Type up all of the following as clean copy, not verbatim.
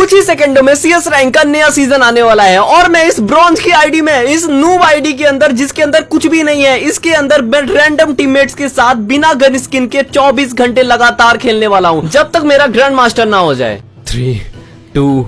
कुछ ही सेकंडों में सीएस रैंक का नया सीजन आने वाला है और मैं इस ब्रॉन्ज की आईडी में, इस नूब आईडी के अंदर जिसके अंदर कुछ भी नहीं है, इसके अंदर मैं रैंडम टीममेट्स के साथ बिना गन स्किन के 24 घंटे लगातार खेलने वाला हूं जब तक मेरा ग्रैंड मास्टर ना हो जाए। 3, 2,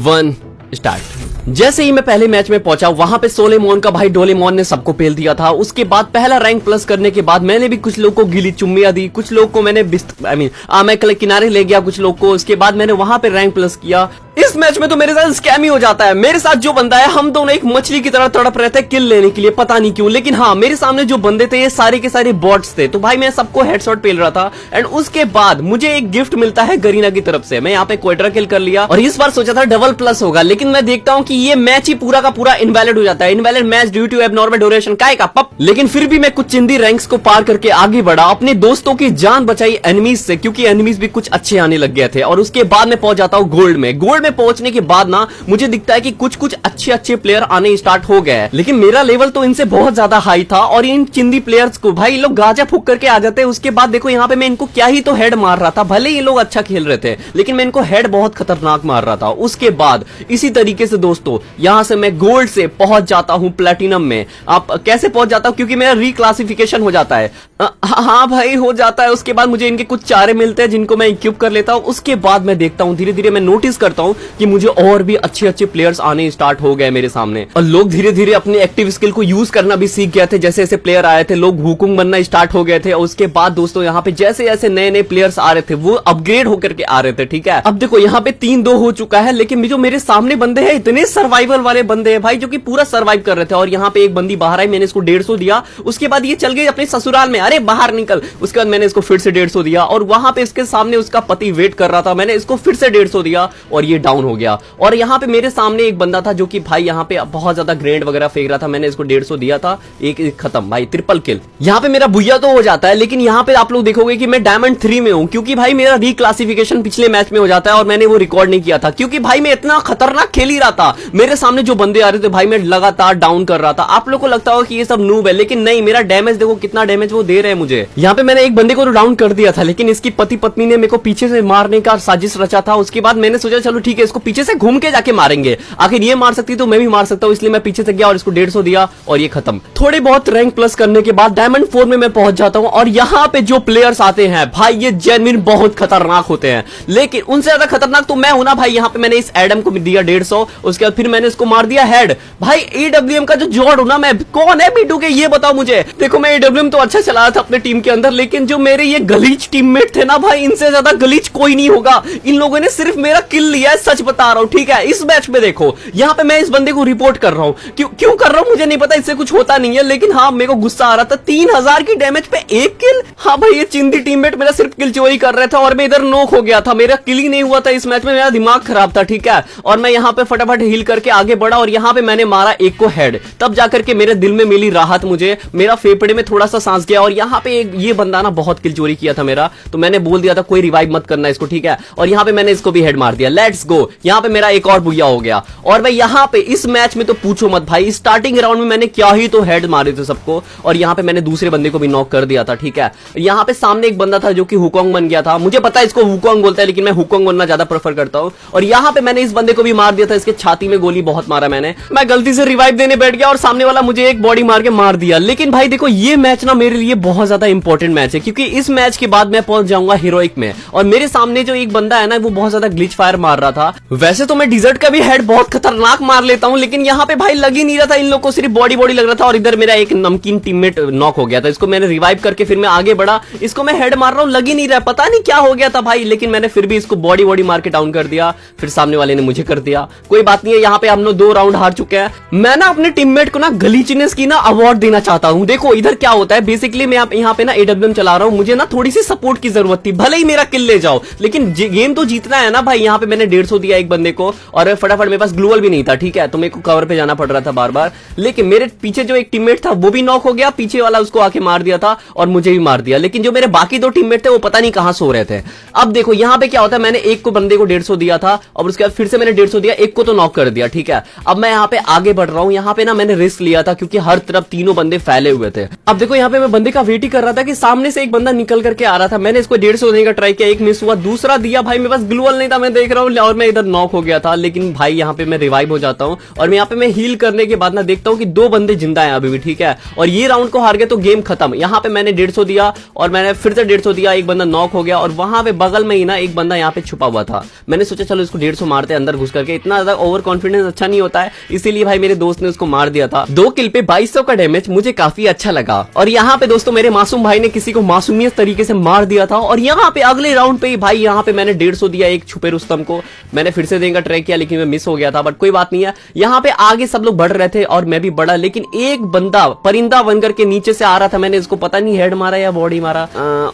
1 स्टार्ट। जैसे ही मैं पहले मैच में पहुंचा वहां पे सोलेमोन का भाई डोलेमोन ने सबको पेल दिया था। उसके बाद पहला रैंक प्लस करने के बाद मैंने भी कुछ लोगों को गिली चुम्मियां दी, कुछ लोग को मैंने मैं किनारे ले गया कुछ लोग को। उसके बाद मैंने वहां पे रैंक प्लस किया। इस मैच में तो मेरे साथ स्कैम ही हो जाता है। मेरे साथ जो बंदा है, हम दोनों एक मछली की तरह तड़प रहे थे किल लेने के लिए, पता नहीं क्यों। लेकिन हाँ, मेरे सामने जो बंदे थे ये सारे के सारे बॉट्स थे। तो भाई मैं सबको हेडशॉट पेल रहा था एंड उसके बाद मुझे एक गिफ्ट मिलता है गरीना की तरफ से। मैं यहाँ पे क्वाड्रा किल कर लिया और इस बार सोचा था डबल प्लस होगा, लेकिन मैं देखता हूँ कि ये मैच ही पूरा का पूरा इनवैलिड हो जाता है। Invalid match due to abnormal duration काय का पप। लेकिन फिर भी मैं कुछ चिंदी रैंक्स को पार करके आगे बढ़ा, अपने दोस्तों की जान बचाई एनिमीज से, क्योंकि एनिमीज भी कुछ अच्छे आने लग गए थे। और उसके बाद मैं पहुंच जाता हूँ गोल्ड में। गोल्ड में पहुंचने के बाद ना मुझे दिखता है कि कुछ कुछ अच्छे प्लेयर आने स्टार्ट हो गए हैं, लेकिन मेरा लेवल तो इनसे बहुत ज्यादा हाई था। और इन चिंदी प्लेयर्स को भाई लोग गाजा फूक करके आ जाते हैं। उसके बाद देखो यहाँ पे मैं इनको क्या ही तो हेड मार रहा था, भले ये लोग अच्छा खेल रहे थे लेकिन मैं इनको हेड बहुत खतरनाक मार रहा था। उसके बाद इसी तरीके से दोस्तों यहां से मैं गोल्ड से पहुंच जाता हूं प्लैटिनम में। आप कैसे पहुंच जाता हूं? क्योंकि मेरा रिक्लासिफिकेशन हो जाता है। हाँ भाई हो जाता है। उसके बाद मुझे इनके कुछ चारे मिलते हैं जिनको मैं इक्विप कर लेता हूं। उसके बाद मैं देखता हूं धीरे धीरे मैं नोटिस करता हूं कि मुझे और भी अच्छे प्लेयर्स आने स्टार्ट हो गए मेरे सामने, और लोग धीरे धीरे अपने एक्टिव स्किल को यूज करना भी सीख गए थे। जैसे जैसे प्लेयर आए थे लोग हुकुम बनना स्टार्ट हो गए थे। और उसके बाद दोस्तों यहाँ पे जैसे जैसे नए नए प्लेयर्स आ रहे थे वो अपग्रेड होकर के आ रहे थे। ठीक है, अब देखो यहाँ पे 3-2 हो चुका है, लेकिन जो मेरे सामने बंदे हैं इतने सर्वाइवल वाले बंदे हैं भाई जो कि पूरा सर्वाइव कर रहे थे। और यहाँ पे एक बंदी बाहर आई, मैंने इसको 150 दिया। उसके बाद ये चल गई अपने ससुराल में, अरे बाहर निकल। उसके बाद मैंने इसको फिर से 150 दिया और वहां पे इसके सामने उसका पति वेट कर रहा था, मैंने इसको फिर से 150 दिया और ये डाउन हो गया। और यहाँ पे मेरे सामने एक बंदा था जो कि भाई यहाँ पे बहुत ज्यादा ग्रेनेड वगैरह फेंक रहा था, मैंने इसको 150 दिया था, एक खत्म भाई, ट्रिपल किल। यहाँ पे मेरा भुइया तो हो जाता है, लेकिन यहाँ पे आप लोग देखोगे कि मैं डायमंड 3 में हूँ, क्योंकि भाई मेरा रिक्लासिफिकेशन पिछले मैच में हो जाता है और मैंने वो रिकॉर्ड नहीं किया था, क्योंकि भाई मैं इतना खतरनाक खेल ही रहा था। मेरे सामने जो बंदे आ रहे थे भाई मैं लगातार डाउन कर रहा था। आप लोग को लगता होगा कि ये सब नूब है, लेकिन नहीं, मेरा डैमेज देखो कितना डैमेज वो दे रहे हैं मुझे। यहाँ पे मैंने एक बंदे को डाउन कर दिया था, लेकिन इसकी पति पत्नी ने मेरे को पीछे से मारने का साजिश रचा था। उसके बाद मैंने सोचा चलो ठीक है, इसको पीछे से घूम के जाके मारेंगे, आखिर ये मार सकती तो मैं भी मार सकता हूँ। इसलिए मैं पीछे से गया और इसको 150 दिया और ये खत्म। थोड़े बहुत रैंक प्लस करने के बाद डायमंड 4 में मैं पहुंच जाता हूं। और यहाँ पे जो प्लेयर्स आते हैं भाई ये जेन्युइन बहुत खतरनाक होते हैं, लेकिन उनसे ज्यादा खतरनाक तो मैं हूं ना भाई। यहाँ पे मैंने इस एडम को दिया 150, उसके बाद फिर मैंने इसको मार दिया हेड। भाई AWM का जो जॉर्ड हूं ना मैं, कौन है बीटू के ये बताओ मुझे। देखो मैं AWM तो अच्छा चला रहा था अपने टीम के अंदर, लेकिन जो मेरे ये गलीच टीममेट थे ना भाई, इनसे ज्यादा गलीच कोई नहीं होगा। इन लोगों ने सिर्फ मेरा किल लिया है, सच बता रहा हूं। ठीक है, इस मैच में देखो यहाँ पे मैं इस बंदे को रिपोर्ट कर रहा हूं, क्यों कर रहा हूं मुझे नहीं पता, इससे कुछ होता नहीं है, लेकिन हाँ मेरे को गुस्सा आ रहा था। 3000 की डैमेज पे 1 किल। हाँ भाई ये चिंदी टीममेट मेरा सिर्फ किल चोरी कर रहा था और मैं इधर नॉक हो गया था, मेरा किल ही नहीं हुआ था इस मैच में, मेरा दिमाग खराब था। ठीक है, और मैं यहाँ पे फटाफट हील करके आगे बढ़ा और यहाँ पे मैंने मारा एक को हेड, तब जाकर के मेरे दिल में मिली राहत, मुझे मेरा फेफड़े में थोड़ा सा सांस गया। और यहाँ पे ये बंदा ना बहुत किल चोरी किया था मेरा, तो मैंने बोल दिया था कोई रिवाइव मत करना इसको। ठीक है, और यहाँ पे मैंने इसको भी हेड मार दिया। लेट्स गो, यहाँ पे मेरा एक और बुया हो गया। और भाई यहाँ पे इस मैच में तो पूछो मत भाई, स्टार्टिंग राउंड में मैंने क्या ही तो हेड मारे थे सबको, और यहाँ पे मैंने दूसरे बंदे को भी नॉक कर दिया था। ठीक है, यहाँ पे सामने एक बंदा था जो कि हुकोंग बन गया था, मुझे पता है इसको हुकोंग बोलता है, लेकिन मैं हुकोंग बनना ज्यादा प्रेफर करता हूँ। और यहाँ पे मैंने इस बंदे को भी मार दिया था, इसके छाती में गोली बहुत मारा मैंने, मैं गलती से रिवाइव देने बैठ गया और सामने वाला मुझे एक बॉडी मार के मार दिया। लेकिन भाई देखो ये मैच ना मेरे लिए बहुत ज्यादा इंपॉर्टेंट मैच है, क्योंकि इस मैच के बाद मैं पहुंच जाऊंगा हीरोइक में। और मेरे सामने जो एक बंदा है ना वो बहुत ज्यादा ग्लिच फायर मार रहा था। वैसे तो मैं डिजर्ट का भी हेड बहुत खतरनाक मार लेता हूं, लेकिन यहाँ पे भाई लग ही नहीं रहा था, इन लोग को सिर्फ बॉडी लग रहा था। और इधर मेरा एक नमकीन टीममेट नॉक हो गया था, इसको मैंने रिवाइव करके फिर मैं आगे बढ़ा, इसको मैं हेड मार रहा हूं, लग ही नहीं रहा, पता नहीं क्या हो गया था भाई, लेकिन मैंने फिर भी इसको बॉडी मार के डाउन कर दिया। फिर सामने वाले ने मुझे कर दिया, कोई बात नहीं है। यहाँ पे हम लोग 2 राउंड हार चुके हैं। मैं ना अपने टीममेट को ना गलीचनेस की ना अवार्ड देना चाहता हूं। देखो इधर क्या होता है, बेसिकली मैं यहाँ पे ना AWM चला रहा हूं, मुझे ना थोड़ी सी सपोर्ट की जरूरत थी, भले ही मेरा किल ले जाओ, लेकिन गेम तो जीतना है ना भाई। यहाँ पे मैंने 150 दिया एक बंदे को और फटाफट मेरे पास ग्लूवल भी नहीं था। ठीक है, तो मेरे को कवर पे जाना पड़ रहा था बार बार, लेकिन मेरे पीछे जो एक टीममेट था वो भी नॉक हो गया, पीछे वाला उसको आके मार दिया था और मुझे भी मार दिया। लेकिन जो मेरे बाकी 2 टीममेट थे वो पता नहीं कहां सो रहे थे। अब देखो यहाँ पे क्या होता है, मैंने एक को बंदे को 150 दिया था और उसके बाद फिर से मैंने 150 दिया, एक को तो नॉक कर दिया। ठीक है, अब मैं यहाँ पे आगे बढ़ रहा हूँ। यहाँ पे ना मैंने रिस्क लिया था क्योंकि हर तरफ 3 बंदे फैले हुए थे। अब देखो यहाँ पे मैं बंदे का वेट ही कर रहा था कि सामने से एक बंदा निकल करके आ रहा था, मैंने इसको 150 देने का ट्राई किया, एक मिस हुआ, दूसरा दिया, भाई मेरे पास ग्लूवल नहीं था, मैं देख रहा हूँ, और मैं इधर नॉक हो गया था, लेकिन भाई यहाँ पे मैं रिवाइव हो जाता हूँ और यहाँ पे मैं हील करने के बाद ना देखता हूँ कि 2 बंदे जिंदा हैं अभी भी, ठीक है। और ये राउंड को हार गए तो गेम खत्म। यहाँ पे मैंने 150 दिया और मैंने फिर से 150 दिया, एक बंदा नॉक हो गया और वहां पे बगल में ही ना एक बंदा यहाँ पे छुपा हुआ था। मैंने सोचा चलो इसको 150 मारते अंदर घुस करके, इतना ज्यादा ओवर कॉन्फिडेंस अच्छा नहीं होता है, इसीलिए भाई मेरे दोस्त ने उसको मार दिया था। 2 किल पे 2200 का डैमेज मुझे काफी अच्छा लगा। और यहाँ पे दोस्तों मेरे मासूम भाई ने किसी को मासूमियत तरीके से मार दिया था। और यहाँ पे अगले राउंड पे भाई यहाँ पे मैंने 150 दिया एक छुपे रुस्तम को। मैंने फिर से देने का ट्राई किया लेकिन मैं मिस हो गया था, बट कोई बात नहीं है। यहाँ पे आगे सब लोग बढ़ रहे थे और मैं भी बढ़ा, लेकिन एक बंदा परिंदा बनकर के नीचे से आ रहा था। मैंने इसको पता नहीं हेड मारा या बॉडी मारा,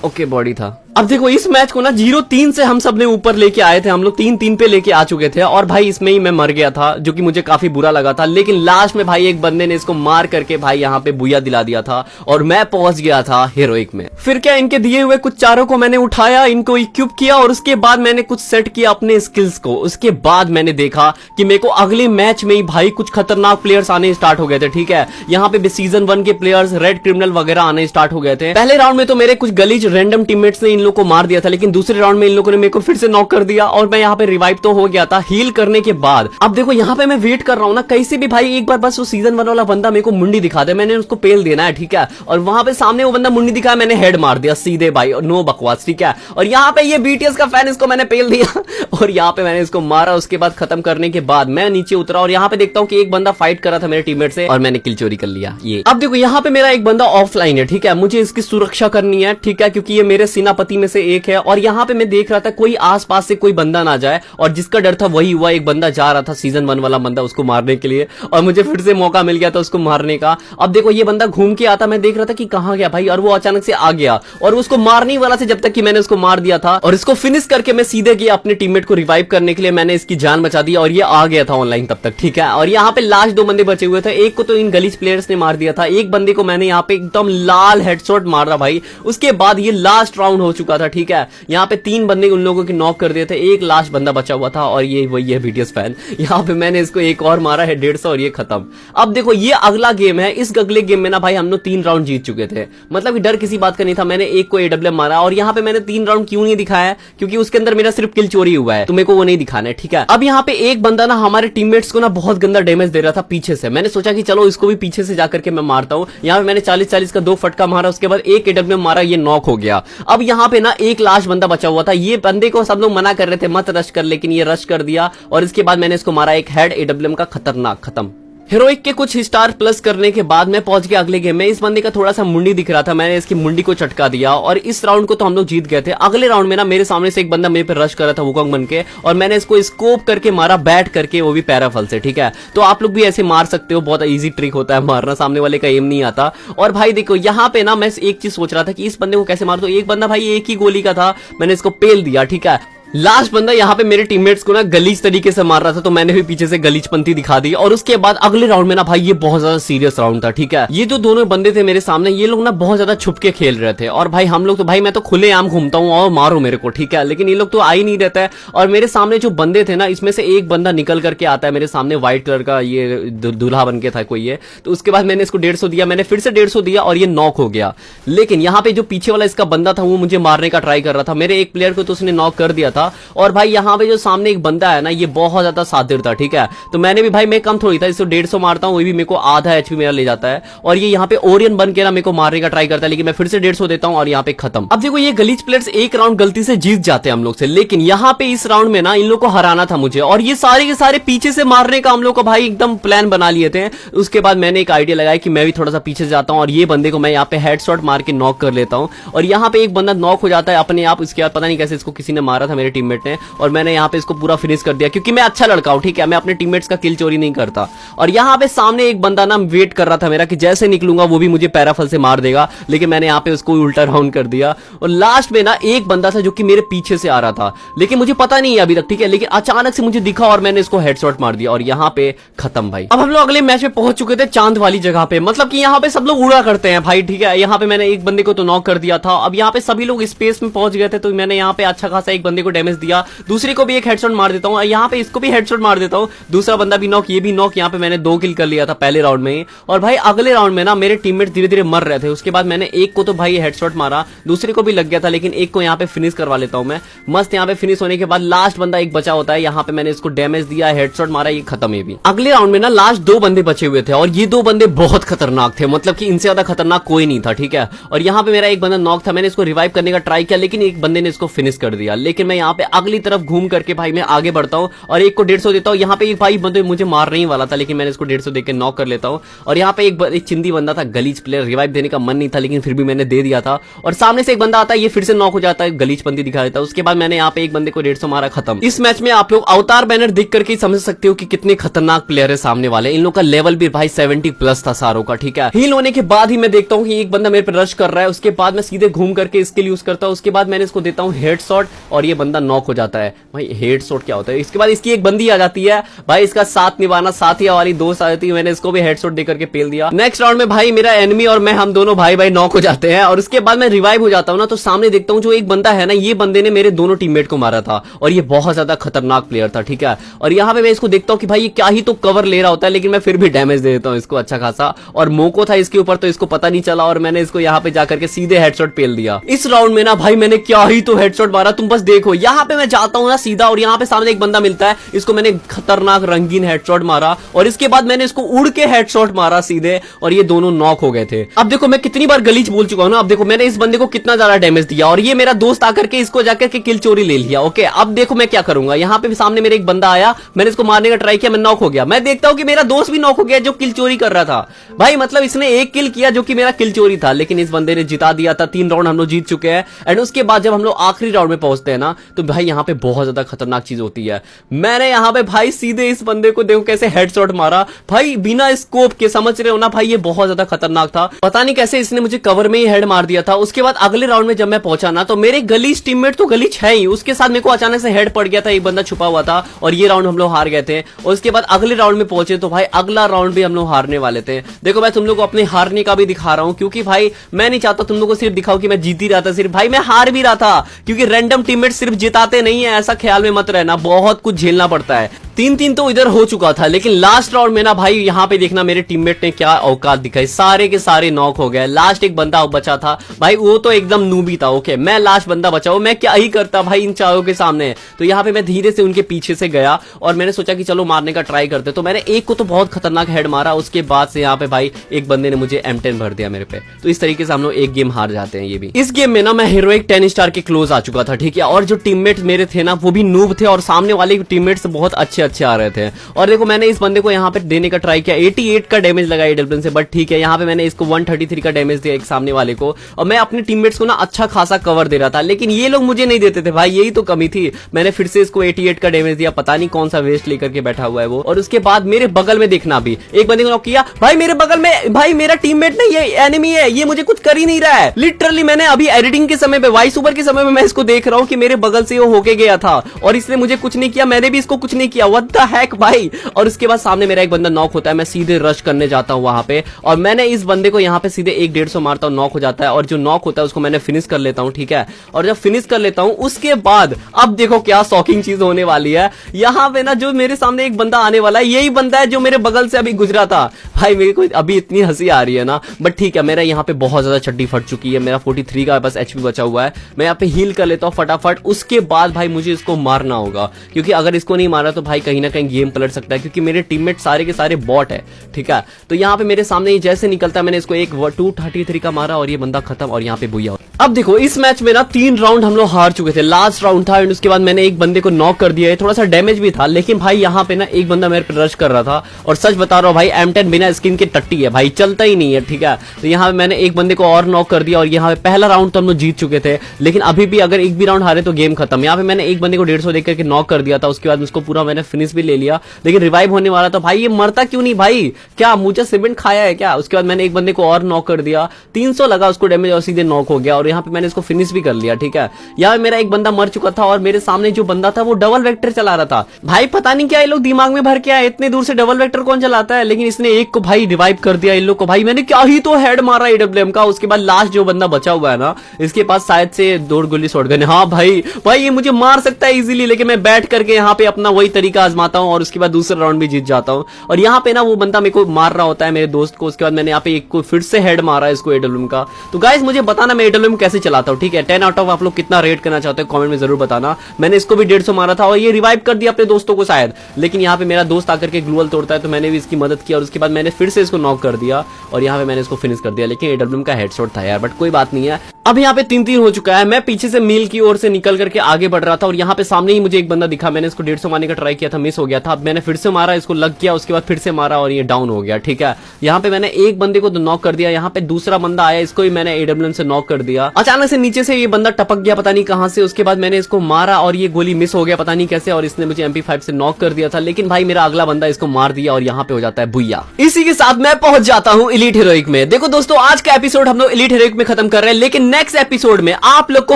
ओके बॉडी था। अब देखो इस मैच को ना 0-3 से हम सब ने ऊपर लेके आए थे, हम लोग 3-3 पे लेके आ चुके थे और भाई इसमें ही मैं मर गया था, जो कि मुझे काफी बुरा लगा था। लेकिन लास्ट में भाई एक बंदे ने इसको मार करके भाई यहाँ पे बुया दिला दिया था और मैं पहुंच गया था हीरोइक में। फिर क्या इनके दिए हुए कुछ चारों को मैंने उठाया, इनको इक्विप किया और उसके बाद मैंने कुछ सेट किया अपने स्किल्स को। उसके बाद मैंने देखा कि मेरे को अगले मैच में ही भाई कुछ खतरनाक प्लेयर्स आने स्टार्ट हो गए थे, ठीक है। यहाँ पे सीजन 1 के प्लेयर्स रेड क्रिमिनल वगैरह आने स्टार्ट हो गए थे। पहले राउंड में तो मेरे कुछ गलीज रैंडम टीममेट्स ने इन लोगों को मार दिया था, लेकिन दूसरे राउंड में इन लोगों ने मेरे को फिर से नॉक कर दिया और मैं यहाँ पे रिवाइव तो हो गया था हील करने के बाद। अब देखो यहाँ पे मैं वेट कर रहा हूँ ना कैसे भी भाई एक बार बस वो सीजन 1 वाला बंदा मेरे को मुंडी दिखा दे, मैंने उसको पेल देना है, ठीक है। और वहां पे सामने वो बंदा मुंडी दिखाया, मैंने हेड मार दिया सीधे भाई, और नो बकवास, ठीक है। और यहाँ पे ये बीटीएस का फैन, इसको मैंने पेल दिया और यहाँ पे मैंने इसको मारा। उसके बाद खत्म करने के बाद मैं नीचे उतरा और यहाँ पे देखता हूँ कि एक बंदा फाइट कर रहा था मेरे टीममेट से और मैंने किल चोरी कर लिया। ये अब देखो यहाँ पे मेरा एक बंदा ऑफलाइन है, ठीक है, मुझे इसकी सुरक्षा करनी है, ठीक है, क्योंकि ये मेरे सेनापति में से एक है। और यहाँ पे मैं देख रहा था कोई आसपास से कोई बंदा ना जाए, और जिसका डर था वही हुआ। एक बंदा जा रहा था सीजन 1 वाला बंदा, उसको मारने के लिए, और मुझे फिर से मौका मिल गया था उसको मारने का। अब देखो ये बंदा घूम के आता, मैं देख रहा था कि कहां गया भाई, और वो अचानक से आ गया और उसको मारने वाला से जब तक कि मैंने उसको मार दिया था और इसको फिनिश करके मैं सीधे गया अपने टीममेट को रिवाइव करने के लिए। मैंने इसकी जान बचा दी और ये आ गया था ऑनलाइन तब तक, ठीक है। और यहाँ पे लास्ट 2 बंदे बचे हुए थे, एक को तो इन गलीज प्लेयर्स ने मार दिया था, एक बंदे को मैंने यहाँ पे एकदम लाल हेडशॉट मारा भाई। उसके बाद ये लास्ट राउंड हो चुका था, ठीक है। यहाँ पे 3 बंदे उन लोगों की नॉक कर दिए थे, एक लास्ट बंदा बचा हुआ था और ये वही है बीटीएस फैन। यहाँ पे मैंने इसको एक और मारा है 150 और ये खत्म। अब देखो ये अगला गेम है, इस अगले गेम में ना भाई हम लोग 3 राउंड जीत चुके थे, मतलब कि डर किसी बात का नहीं था। मैंने एक को एडब्ल्यूएम मारा और यहाँ पे मैंने 3 राउंड क्यों नहीं दिखाया, क्योंकि उसके अंदर मेरा सिर्फ किल चोरी हुआ है, तो मेरे को वो नहीं दिखाना है, ठीक है। अब यहाँ पे एक बंदा ना हमारे टीममेट्स को ना बहुत गंदा डैमेज दे रहा था पीछे से। मैंने सोचा कि चलो इसको भी पीछे से जाकर के मैं मारता हूँ। यहाँ पे मैंने 40-40 का 2 फटका मारा, उसके बाद एक एडब्ल्यूएम मारा, ये नॉक हो गया। अब यहाँ पे ना एक लास्ट बंदा बचा हुआ था, ये बंदे को सब लोग मना कर रहे थे मत रश कर, लेकिन ये रश कर दिया और इसके बाद मैंने इसको मारा एक हेड एडब्ल्यूएम का, खतरनाक, खत्म। हीरोइक के कुछ स्टार प्लस करने के बाद मैं पहुंच गया अगले गेम में। इस बंदे का थोड़ा सा मुंडी दिख रहा था, मैंने इसकी मुंडी को चटका दिया और इस राउंड को तो हम लोग जीत गए थे। अगले राउंड में ना मेरे सामने से एक बंदा मेरे पे रश कर रहा था वुकोंग बन के, और मैंने इसको स्कोप करके मारा बैट करके, वो भी पैराफल से, ठीक है। तो आप लोग भी ऐसे मार सकते हो, बहुत इजी ट्रिक होता है मारना, सामने वाले का एम नहीं आता। और भाई देखो यहाँ पे ना मैं एक चीज सोच रहा था कि इस बंदे को कैसे मार दो। एक बंदा भाई एक ही गोली का था, मैंने इसको पेल दिया, ठीक है। लास्ट बंदा यहाँ पे मेरे टीममेट्स को ना गलीज तरीके से मार रहा था, तो मैंने भी पीछे से गलीजपंती दिखा दी। और उसके बाद अगले राउंड में ना भाई ये बहुत ज्यादा सीरियस राउंड था, ठीक है। ये जो दोनों बंदे थे मेरे सामने, ये लोग ना बहुत ज्यादा छुप के खेल रहे थे, और भाई हम लोग तो भाई मैं तो खुले आम घूमता हूँ और मारो मेरे को, ठीक है, लेकिन ये लोग तो आ ही नहीं रहता है। और मेरे सामने जो बंदे थे ना, इसमें से एक बंदा निकल करके आता है मेरे सामने, व्हाइट कलर का, ये दूल्हा बन के था कोई ये। तो उसके बाद मैंने इसको 150 दिया, मैंने फिर से 150 दिया और ये नॉक हो गया। लेकिन यहाँ पे जो पीछे वाला इसका बंदा था वो मुझे मारने का ट्राई कर रहा था, मेरे एक प्लेयर को तो उसने नॉक कर दिया था। और भाई यहाँ पे जो सामने एक बंदा है ना, ये बहुत ज्यादा सातिर था, ठीक है। तो मैंने भी भाई मैं कम थोड़ी था, इसको 150 मारता हूँ, वो भी मेरे को आधा एचपी मेरा ले जाता है। और ये यहाँ पे ओरियन बन के ना मेरे को मारने का ट्राई करता है, लेकिन मैं फिर से 150 देता हूँ और यहाँ पे खत्म। अब देखो ये गलीज प्लेयर्स एक राउंड गलती से जीत जाते हैं हम लोग से, लेकिन यहाँ पे इस राउंड में ना इन लोग को हराना था मुझे, और ये सारे के सारे पीछे से मारने का हम लोग को भाई एकदम प्लान बना लिए थे। उसके बाद मैंने एक आइडिया लगाया कि मैं भी थोड़ा सा पीछे जाता हूँ और ये बंदे को मैं यहाँ पे हेडशॉट मार के नॉक कर लेता हूँ। और यहाँ पे एक बंदा नॉक हो जाता है अपने आप, इसके बाद पता नहीं कैसे इसको किसी ने मारा था मेरे टीममेट ने, और मैंने यहाँ पे इसको पूरा फिनिश कर दिया, क्योंकि मैं अच्छा लड़का हूं, ठीक है, मैं अपने टीममेट्स का किल चोरी नहीं करता। और यहाँ पे सामने एक बंदा ना वेट कर रहा था मेरा कि जैसे निकलूंगा वो भी मुझे पैराफल से मार देगा, लेकिन मैंने यहाँ पे उसको उल्टा राउंड कर दिया। और लास्ट में ना एक बंदा था जो कि मेरे पीछे से आ रहा था, लेकिन मुझे पता नहीं है अभी तक, ठीक है, लेकिन अचानक से मुझे दिखा और मैंने इसको हेडशॉट मार दिया और यहाँ पे खत्म भाई। अब हम लोग अगले मैच में पहुंच चुके थे चांद वाली जगह पे, मतलब कि यहाँ पे सब लोग उड़ा करते हैं भाई, ठीक है। यहाँ पे मैंने एक बंदे को तो नॉक कर दिया था, अब यहाँ पे सभी लोग स्पेस में पहुंच गए थे, तो मैंने यहाँ पे अच्छा खासा एक बंदे को डैमेज दिया, दूसरे को भी एक हेडशॉट मार देता हूँ, यहाँ पे इसको भी हेडशॉट मार देता हूँ, दूसरा बंदा भी नॉक, ये भी नॉक। यहाँ पे मैंने 2 किल कर लिया था पहले राउंड में ही। और भाई अगले राउंड में ना मेरे टीममेट धीरे धीरे मर रहे थे, उसके बाद मैंने एक को तो भाई हेडशॉट मारा, दूसरे को भी लग गया था, लेकिन एक को यहाँ पे फिनिश करवा लेता हूँ मैं। मस्त यहाँ पे फिनिश होने के बाद लास्ट बंदा एक बचा होता है, यहाँ पे मैंने इसको डैमेज दिया, हेडशॉट मारा, ये खत्म। ये भी अगले राउंड में ना लास्ट 2 बंदे बचे हुए थे और ये 2 बंदे बहुत खतरनाक थे, मतलब कि इनसे ज्यादा खतरनाक कोई नहीं था, ठीक है। और यहाँ पे मेरा एक बंदा नॉक था, मैंने इसको रिवाइव करने का ट्राई किया, लेकिन एक बंदे ने इसको फिनिश कर दिया। लेकिन मैं यहाँ पे अगली तरफ घूम करके भाई मैं आगे बढ़ता हूँ और एक को 150 देता हूँ। यहाँ पे एक भाई बंदे मुझे मार नहीं वाला था, लेकिन मैंने इसको 150 देके नॉक कर लेता हूँ। और यहाँ पे एक चिंदी बंदा था, गलीच प्लेयर, रिवाइव देने का मन नहीं था, लेकिन फिर भी मैंने दे दिया था। और सामने से एक बंदा आता है, ये फिर से नॉक हो जाता है, गलीच बंदी दिखा देता है। उसके बाद मैंने यहाँ पे एक बंदे को 150 मारा, खत्म। इस मैच में आप लोग अवतार बैनर देख करके समझ सकते हो कि कितने खतरनाक प्लेयर है सामने वाले। इन लोग का लेवल भी भाई 70 प्लस था सारों का, ठीक है। हील होने के बाद ही मैं देखता हूँ कि एक बंदा मेरे पे रश कर रहा है, उसके बाद मैं सीधे घूम करके स्किल यूज करता हूँ, उसके बाद मैंने इसको देता हूँ हेडशॉट और ये बंदा नॉक हो जाता है। भाई हेडशॉट क्या होता है? इसके बाद इसकी एक बंदी आ जाती है, भाई इसका साथ निभाना, साथिया वाली दोस्त आ जाती है, मैंने इसको भी हेडशॉट दे करके पेल दिया। नेक्स्ट राउंड में भाई मेरा एनिमी और मैं, हम दोनों भाई भाई नॉक हो जाते हैं। और उसके बाद मैं रिवाइव हो जाता हूँ ना, तो सामने देखता हूँ जो एक बंदा है ना, ये बंदे ने मेरे दोनों टीममेट को मारा था और ये बहुत ज्यादा खतरनाक प्लेयर था, ठीक है। और यहाँ पे मैं इसको देखता हूँ कि भाई ये क्या ही तो कवर ले रहा होता है, लेकिन मैं फिर भी डैमेज दे देता हूँ इसको अच्छा खासा। और मोको था इसके ऊपर, तो इसको पता नहीं चला और मैंने इसको यहाँ पे जाकर के सीधे हेडशॉट पेल दिया। इस राउंड में ना भाई मैंने क्या ही तो हेडशॉट मारा, तुम बस देखो। यहाँ पे मैं जाता हूँ ना सीधा, और यहाँ पे सामने एक बंदा मिलता है, इसको मैंने खतरनाक रंगीन हेडशॉट मारा और इसके बाद मैंने इसको उड़ के हेडशॉट मारा सीधे, और ये दोनों नॉक हो गए थे। अब देखो मैं कितनी बार गलीच बोल चुका हूँ ना। अब देखो मैंने इस बंदे को कितना ज्यादा डैमेज दिया और ये मेरा दोस्त आकर के इसको जाकर के किल चोरी ले लिया। ओके, अब देखो मैं क्या करूंगा। यहाँ पे सामने मेरे एक बंदा आया, मैंने इसको मारने का ट्राई किया, मैं नॉक हो गया। मैं देखता हूँ कि मेरा दोस्त भी नॉक हो गया जो किल चोरी कर रहा था। भाई मतलब इसने एक किल किया जो कि मेरा किल चोरी था, लेकिन इस बंदे ने जिता दिया था। 3 राउंड हम लोग जीत चुके हैं। एंड उसके बाद जब हम लोग आखिरी राउंड में पहुंचते हैं ना, तो भाई यहाँ पे बहुत ज्यादा खतरनाक चीज होती है। मैंने यहाँ पे भाई सीधे इस बंदे को देखो कैसे हेडशॉट मारा, भाई बिना स्कोप के, समझ रहे हो ना भाई, ये बहुत ज्यादा खतरनाक था। पता नहीं कैसे इसने मुझे कवर में ही हेड मार दिया था। उसके बाद अगले राउंड में जब मैं पहुंचा ना, तो मेरे गलीच टीममेट तो गलीच है ही, उसके साथ मेरे को अचानक से हेड पड़ गया था, एक बंदा छुपा हुआ था और ये राउंड हम लोग हार गए थे। और उसके बाद अगले राउंड में पहुंचे तो भाई अगला राउंड भी हम लोग हारने वाले थे। देखो मैं तुम लोग को अपने हारने का भी दिखा रहा हूं, क्योंकि भाई मैं नहीं चाहता तुम लोग को सिर्फ दिखाओ कि मैं जीत ही रहा था, सिर्फ भाई मैं हार भी रहा था, क्योंकि रैंडम टीममेट सिर्फ जिताते नहीं है, ऐसा ख्याल में मत रहना, बहुत कुछ झेलना पड़ता है। 3-3 तो इधर हो चुका था, लेकिन लास्ट राउंड में ना भाई यहाँ पे देखना मेरे टीममेट ने क्या औकात दिखाई, सारे के सारे नॉक हो गए। लास्ट एक बंदा बचा था भाई, वो तो एकदम नूबी था। ओके, मैं लास्ट बंदा बचा हूं, मैं क्या ही करता भाई इन चारों के सामने। तो यहाँ पे मैं धीरे से उनके पीछे से गया और मैंने सोचा कि चलो मारने का ट्राई करते। तो मैंने एक को तो बहुत खतरनाक हेड मारा, उसके बाद से यहाँ पे भाई एक बंदे ने मुझे M10 भर दिया मेरे पे। तो इस तरीके से हम लोग एक गेम हार जाते हैं। ये भी इस गेम में ना मैं हीरोइक 10 स्टार के क्लोज आ चुका था, ठीक है। और जो टीममेट मेरे थे ना, वो भी नूब थे और सामने वाले टीममेट्स बहुत अच्छे अच्छे आ रहे थे। और देखो मैंने इस बंदे को यहाँ पे देने का ट्राई किया, 88 का डैमेज लगा एडब्ल्यूएन से, बट ठीक है। यहाँ पे मैंने इसको 133 का डैमेज दिया एक सामने वाले को, और मैं अपने टीममेट्स को ना अच्छा खासा कवर दे रहा था, लेकिन ये लोग मुझे नहीं देते थे भाई, यही तो कमी थी। मैंने फिर से इसको 88 का डैमेज दिया, पता नहीं कौन सा वेस्ट लेकर के बैठा हुआ है वो। और उसके बाद मेरे बगल में देखना, भी एक बंदे को नॉक किया भाई मेरे बगल में, भाई मेरा टीममेट नहीं है, एनिमी है, ये मुझे कुछ कर ही नहीं रहा है। लिटरली मैंने अभी एडिटिंग के समय पे, वॉइस ओवर के समय में मैं इसको देख रहा हूँ कि मेरे बगल से वो होके गया था और इसने मुझे कुछ नहीं किया, मैंने भी इसको कुछ नहीं किया। व्हाट द हेक भाई। और उसके बाद सामने मेरा एक बंदा नॉक होता है, मैं सीधे रश करने जाता हूं वहां पे, और मैंने इस बंदे को यहां पे सीधे 150 मारता हूं, नॉक हो जाता है। और जो नॉक होता है उसको मैंने फिनिश कर लेता हूं, ठीक है। और जब फिनिश कर लेता हूं उसके बाद अब देखो क्या शॉकिंग चीज होने वाली है। यहां पे ना जो मेरे सामने एक बंदा आने वाला है, यही बंदा है जो मेरे बगल से अभी गुजरा था। भाई मेरे को अभी इतनी हंसी आ रही है ना, बट ठीक है, मेरा यहाँ पे बहुत ज्यादा चड्डी फट चुकी है, मेरा 43 का बस HP बचा हुआ है। मैं यहाँ पे हील कर लेता हूँ फटाफट। उसके बाद भाई मुझे इसको मारना होगा, क्योंकि अगर इसको नहीं मारा तो भाई कहीं ना कहीं गेम पलट सकता है, क्योंकि मेरे टीममेट सारे के सारे बॉट है, ठीक है। तो यहाँ पे मेरे सामने ही जैसे निकलता है, मैंने इसको एक 233 का मारा और ये बंदा खत्म, और यहाँ पे बुया। अब देखो इस मैच में ना 3 राउंड हम लोग हार चुके थे, लास्ट राउंड था, एंड उसके बाद मैंने एक बंदे को नॉक कर दिया है, थोड़ा सा डैमेज भी था, लेकिन भाई यहाँ पे ना एक बंदा मेरे पे रश कर रहा था। और सच बता रहा हूँ भाई, M10 बिना स्किन के टट्टी है भाई, चलता ही नहीं है, ठीक है। तो यहाँ पे मैंने एक बंदे को और नॉक कर दिया, और यहाँ पे पहला राउंड तो हम लोग जीत चुके थे, लेकिन अभी भी अगर एक भी राउंड हारे तो गेम खत्म। यहाँ पे मैंने एक बंदे को 150 देकर के नॉक कर दिया था, उसके बाद उसको पूरा मैंने फिनिश भी ले लिया, लेकिन रिवाइव होने वाला था। भाई ये मरता क्यों नहीं भाई, क्या मुझे सीमेंट खाया है क्या? उसके बाद मैंने एक बंदे को और नॉक कर दिया, 300 लगा उसको डैमेज और सीधे नॉक हो गया, और यहाँ पे मैंने इसको फिनिश भी कर लिया। ठीक है, यहाँ मेरा एक बंदा मर चुका था और मेरे सामने जो बंदा था वो डबल वेक्टर चला रहा था। भाई पता नहीं क्या ये लोग दिमाग में भर के आए, इतने दूर से डबल वेक्टर कौन चलाता है, लेकिन इसने एक को भाई रिवाइव कर दिया। इन लोग को भाई मैंने क्या ही तो हेड मारा AWM का। उसके बाद लास्ट जो बंदा बचा हुआ है ना, इसके पास शायद से 2 गोली शॉटगन है। हाँ भाई ये मुझे मार सकता है इजीली, लेकिन मैं बैठ करके यहाँ पे अपना वही तरीका आजमाता हूँ और उसके बाद दूसरा राउंड भी जीत जाता हूँ। और यहाँ पे ना वो बंदा मेरे को मार रहा होता है, मेरे दोस्त को। उसके बाद मैंने यहाँ पे एक को फिर से हेड मारा इसको AWM का। तो गाइस मुझे बताना मैं AWM कैसे चलाता हूँ, ठीक है? 10 आउट ऑफ आप लोग कितना रेट करना चाहते हो कमेंट में जरूर बताना। मैंने इसको भी 150 मारा था और ये रिवाइव कर दिया अपने दोस्तों को शायद, लेकिन यहाँ पे मेरा दोस्त आकर के ग्लूअल तोड़ता है तो मैंने भी इसकी मदद की और उसके बाद मैंने फिर से इसको नॉक कर दिया और यहाँ पे मैंने इसको फिनिश कर दिया। लेकिन AWM का हेडशॉट था यार, बट कोई बात नहीं है। अब यहाँ पे 3-3 हो चुका है। मैं पीछे से मील की ओर से निकल करके आगे बढ़ रहा था और यहाँ पे सामने ही मुझे एक बंदा दिखा। मैंने इसको 150 मारने का ट्राई किया था, मिस हो गया था। अब मैंने फिर से मारा, इसको लग गया, उसके बाद फिर से मारा और ये डाउन हो गया। ठीक है, यहाँ पे मैंने एक बंदे को नॉक कर दिया। यहाँ पे दूसरा बंदा आया, इसको भी मैंने AWM से नॉक कर दिया। अचानक से नीचे से ये बंदा टपक गया पता नहीं कहां से। उसके बाद मैंने इसको मारा और ये गोली मिस हो गया पता नहीं कैसे, और इसने मुझे MP5 से नॉक कर दिया था। लेकिन भाई मेरा अगला बंदा इसको मार दिया और यहाँ पे हो जाता है भुइया। इसी के साथ मैं पहुंच जाता हूँ एलीट हीरोइक में। देखो दोस्तों, आज का एपिसोड हम लोग एलीट हीरोइक में खत्म कर रहे हैं, लेकिन नेक्स्ट एपिसोड में आप लोग को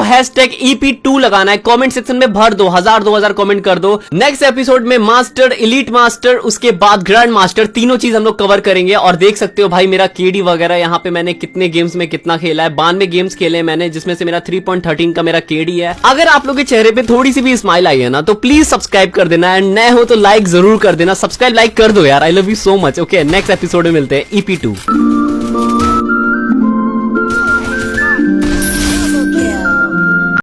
#EP2 लगाना है। कमेंट सेक्शन में भर दो, 1000-2000 कमेंट कर दो। नेक्स्ट एपिसोड में मास्टर, एलीट मास्टर, उसके बाद ग्रैंड मास्टर, तीनों चीज हम लोग कवर करेंगे। और देख सकते हो भाई मेरा KD वगैरह, यहाँ पे मैंने कितने गेम्स में कितना खेला है। 92 गेम्स खेले मैंने, जिसमें से मेरा 3.13 का मेरा KD है। अगर आप लोग के चेहरे पे थोड़ी सी भी स्माइल आई है ना, तो प्लीज सब्सक्राइब कर देना, एंड नए हो तो लाइक जरूर कर देना। सब्सक्राइब लाइक कर दो यार, I love you so much. Okay, next episode में मिलते हैं EP2।